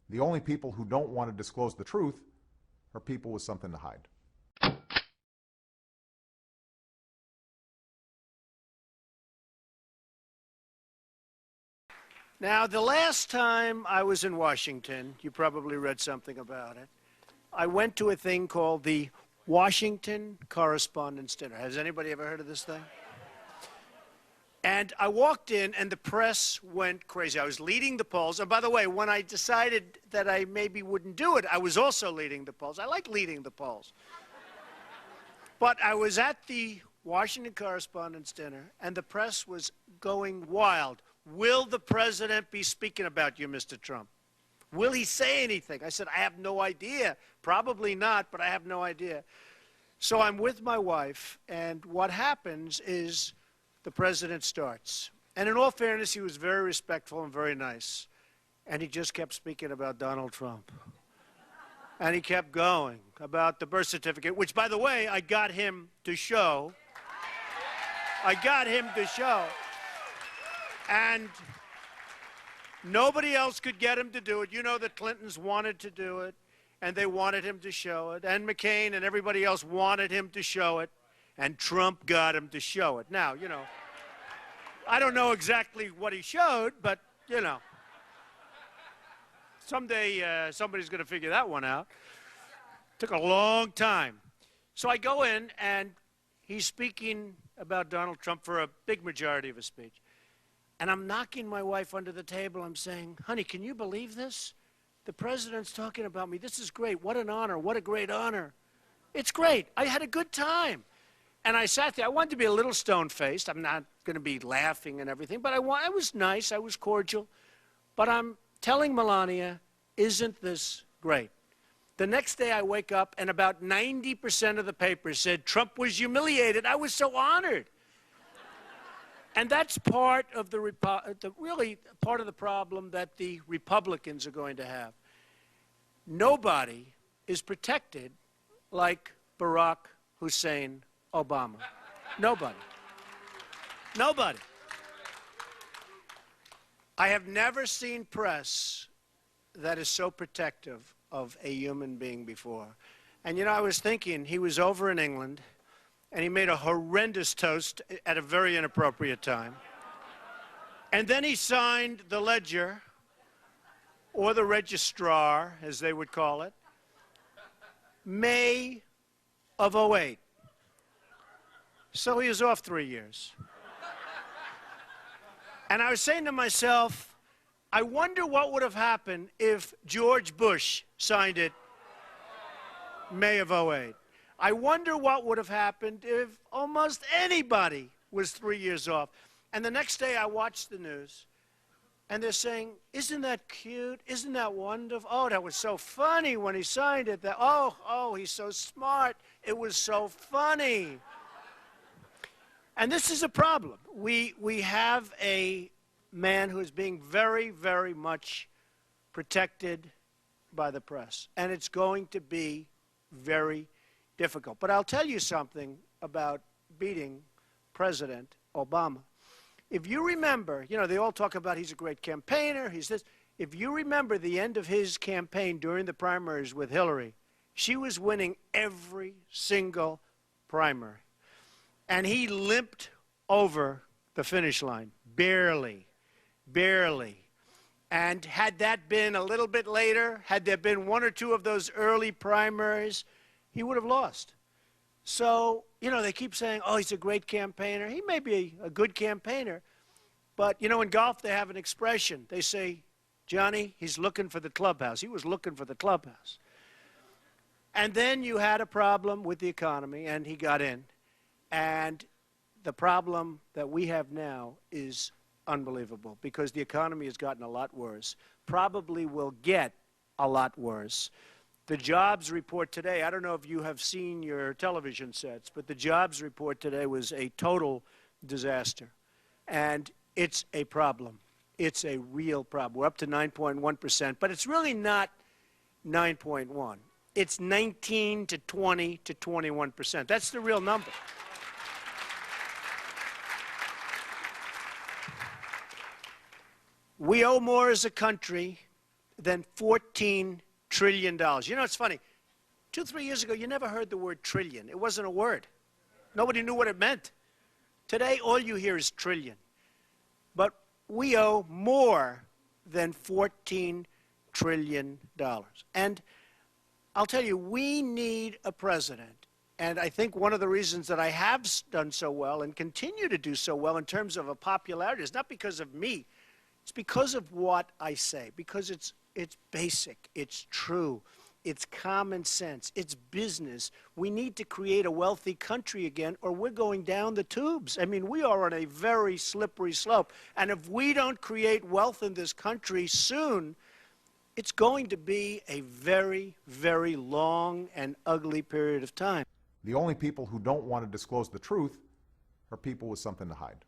The only people who don't want to disclose the truth are people with something to hide. Now, the last time I was in Washington, you probably read something about it, I went to a thing called the Washington Correspondents' Dinner. Has anybody ever heard of this thing? And I walked in, and the press went crazy. I was leading the polls. And by the way, when I decided that I maybe wouldn't do it, I was also leading the polls. I like leading the polls. But I was at the Washington Correspondents' Dinner, and the press was going wild. Will the president be speaking about you, Mr. Trump? Will he say anything? I said, I have no idea. Probably not, but I have no idea. So I'm with my wife, and what happens is the president starts. And in all fairness, he was very respectful and very nice. And he just kept speaking about Donald Trump. And he kept going about the birth certificate, which, by the way, I got him to show. And nobody else could get him to do it. You know, the Clintons wanted to do it, and they wanted him to show it. And McCain and everybody else wanted him to show it, and Trump got him to show it. Now, you know, I don't know exactly what he showed, but, you know, someday somebody's going to figure that one out. Took a long time. So I go in, and he's speaking about Donald Trump for a big majority of his speech. And I'm knocking my wife under the table. I'm saying, honey, can you believe this? The president's talking about me. This is great. What an honor. What a great honor. It's great. I had a good time. And I sat there. I wanted to be a little stone-faced. I'm not going to be laughing and everything. But I was nice. I was cordial. But I'm telling Melania, isn't this great? The next day I wake up, and about 90% of the papers said Trump was humiliated. I was so honored. And that's part of really part of the problem that the Republicans are going to have. Nobody is protected like Barack Hussein Obama. Nobody. Nobody. I have never seen press that is so protective of a human being before. And, you know, I was thinking, he was over in England, and he made a horrendous toast at a very inappropriate time. And then he signed the ledger, or the registrar, as they would call it, May of '08. So he was off 3 years. And I was saying to myself, I wonder what would have happened if George Bush signed it May of '08. I wonder what would have happened if almost anybody was 3 years off. And the next day I watched the news, and they're saying, isn't that cute? Isn't that wonderful? Oh, that was so funny when he signed it. Oh, he's so smart. It was so funny. And this is a problem. We have a man who is being very, very much protected by the press. And it's going to be very difficult. But I'll tell you something about beating President Obama. If you remember, you know, they all talk about he's a great campaigner, he's this. If you remember the end of his campaign during the primaries with Hillary, she was winning every single primary. And he limped over the finish line, barely, barely. And had that been a little bit later, had there been one or two of those early primaries, he would have lost. So, you know, they keep saying, oh, he's a great campaigner. He may be a good campaigner. But, you know, in golf, they have an expression. They say, Johnny, he's looking for the clubhouse. He was looking for the clubhouse. And then you had a problem with the economy, and he got in. And the problem that we have now is unbelievable because the economy has gotten a lot worse, probably will get a lot worse. The jobs report today, I don't know if you have seen your television sets, but the jobs report today was a total disaster. And it's a problem. It's a real problem. We're up to 9.1%, but it's really not 9.1. It's 19 to 20 to 21%. That's the real number. We owe more as a country, than $14 trillion. You know, it's funny. 2-3 years ago, you never heard the word trillion. It wasn't a word. Nobody knew what it meant. Today, all you hear is trillion. But we owe more than $14 trillion. And I'll tell you, we need a president. And I think one of the reasons that I have done so well and continue to do so well in terms of a popularity is not because of me. It's because of what I say, because it's basic, it's true, it's common sense, it's business. We need to create a wealthy country again, or we're going down the tubes. I mean, we are on a very slippery slope. And if we don't create wealth in this country soon, it's going to be a very, very long and ugly period of time. The only people who don't want to disclose the truth are people with something to hide.